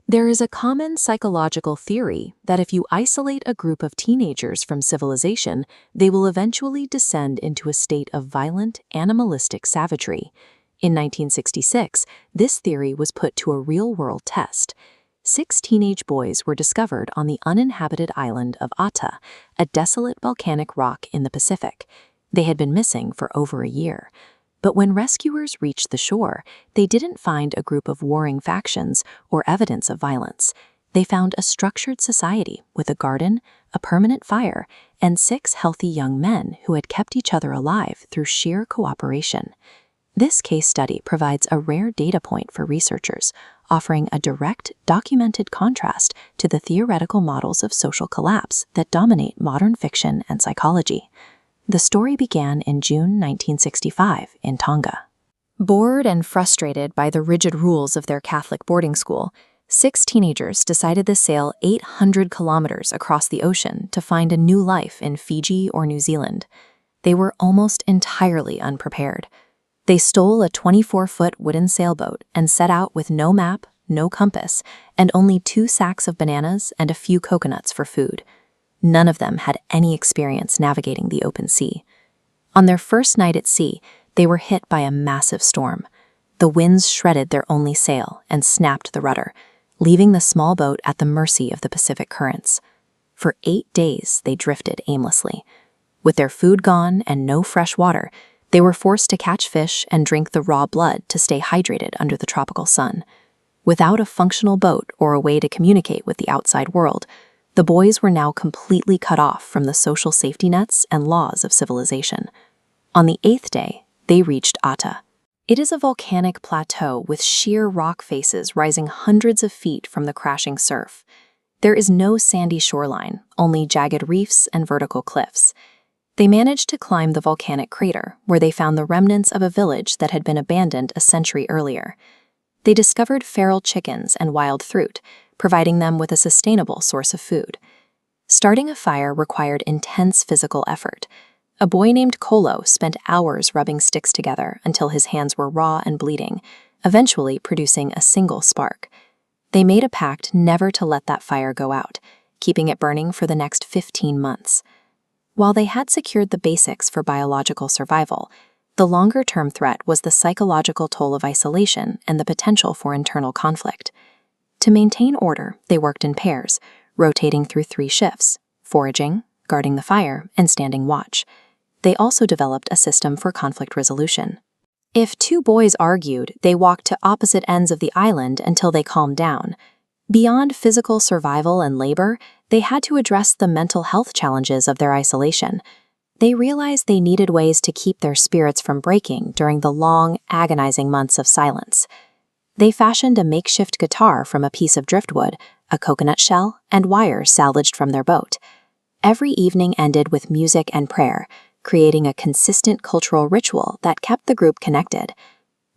There is a common psychological theory that if you isolate a group of teenagers from civilization, they will eventually descend into a state of violent, animalistic savagery. In 1966, this theory was put to a real-world test. 6 teenage boys were discovered on the uninhabited island of Ata, a desolate volcanic rock in the Pacific. They had been missing for over a year. But when rescuers reached the shore, they didn't find a group of warring factions or evidence of violence. They found a structured society with a garden, a permanent fire, and 6 healthy young men who had kept each other alive through sheer cooperation. This case study provides a rare data point for researchers, offering a direct, documented contrast to the theoretical models of social collapse that dominate modern fiction and psychology. The story began in June 1965 in Tonga. Bored and frustrated by the rigid rules of their Catholic boarding school, 6 teenagers decided to sail 800 kilometers across the ocean to find a new life in Fiji or New Zealand. They were almost entirely unprepared. They stole a 24-foot wooden sailboat and set out with no map, no compass, and only 2 sacks of bananas and a few coconuts for food. None of them had any experience navigating the open sea. On their first night at sea, they were hit by a massive storm. The winds shredded their only sail and snapped the rudder, leaving the small boat at the mercy of the Pacific currents. For 8 days, they drifted aimlessly. With their food gone and no fresh water, they were forced to catch fish and drink the raw blood to stay hydrated under the tropical sun. Without a functional boat or a way to communicate with the outside world, the boys were now completely cut off from the social safety nets and laws of civilization. On the 8th day, they reached Ata. It is a volcanic plateau with sheer rock faces rising hundreds of feet from the crashing surf. There is no sandy shoreline, only jagged reefs and vertical cliffs. They managed to climb the volcanic crater, where they found the remnants of a village that had been abandoned a century earlier. They discovered feral chickens and wild fruit, providing them with a sustainable source of food. Starting a fire required intense physical effort. A boy named Kolo spent hours rubbing sticks together until his hands were raw and bleeding, eventually producing a single spark. They made a pact never to let that fire go out, keeping it burning for the next 15 months. While they had secured the basics for biological survival, the longer-term threat was the psychological toll of isolation and the potential for internal conflict. To maintain order, they worked in pairs, rotating through 3 shifts: foraging, guarding the fire, and standing watch. They also developed a system for conflict resolution. If 2 boys argued, they walked to opposite ends of the island until they calmed down. Beyond physical survival and labor, they had to address the mental health challenges of their isolation. They realized they needed ways to keep their spirits from breaking during the long, agonizing months of silence. They fashioned a makeshift guitar from a piece of driftwood, a coconut shell, and wires salvaged from their boat. Every evening ended with music and prayer, creating a consistent cultural ritual that kept the group connected.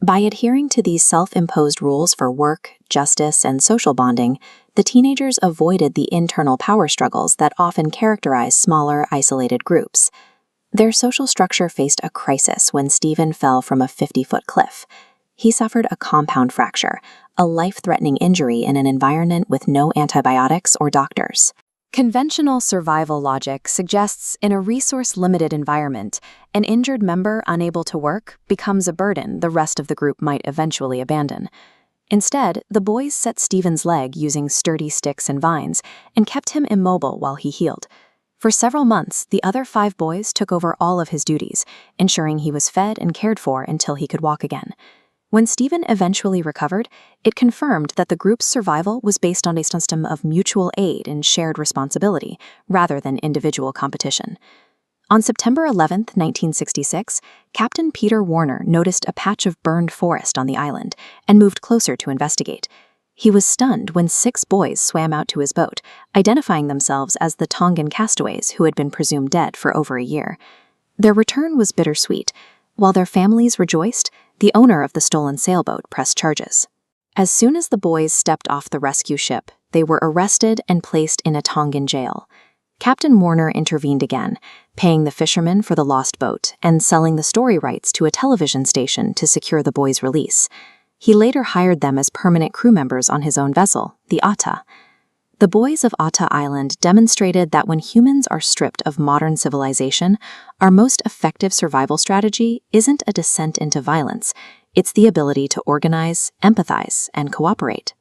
By adhering to these self-imposed rules for work, justice, and social bonding, the teenagers avoided the internal power struggles that often characterize smaller, isolated groups. Their social structure faced a crisis when Stephen fell from a 50-foot cliff. He suffered a compound fracture, a life-threatening injury in an environment with no antibiotics or doctors. Conventional survival logic suggests in a resource-limited environment, an injured member unable to work becomes a burden the rest of the group might eventually abandon. Instead, the boys set Stephen's leg using sturdy sticks and vines and kept him immobile while he healed. For several months, the other 5 boys took over all of his duties, ensuring he was fed and cared for until he could walk again. When Stephen eventually recovered, it confirmed that the group's survival was based on a system of mutual aid and shared responsibility, rather than individual competition. On September 11, 1966, Captain Peter Warner noticed a patch of burned forest on the island and moved closer to investigate. He was stunned when 6 boys swam out to his boat, identifying themselves as the Tongan castaways who had been presumed dead for over a year. Their return was bittersweet. While their families rejoiced, the owner of the stolen sailboat pressed charges. As soon as the boys stepped off the rescue ship, they were arrested and placed in a Tongan jail. Captain Warner intervened again, paying the fishermen for the lost boat and selling the story rights to a television station to secure the boys' release. He later hired them as permanent crew members on his own vessel, the Ata. The boys of Ata Island demonstrated that when humans are stripped of modern civilization, our most effective survival strategy isn't a descent into violence, it's the ability to organize, empathize, and cooperate.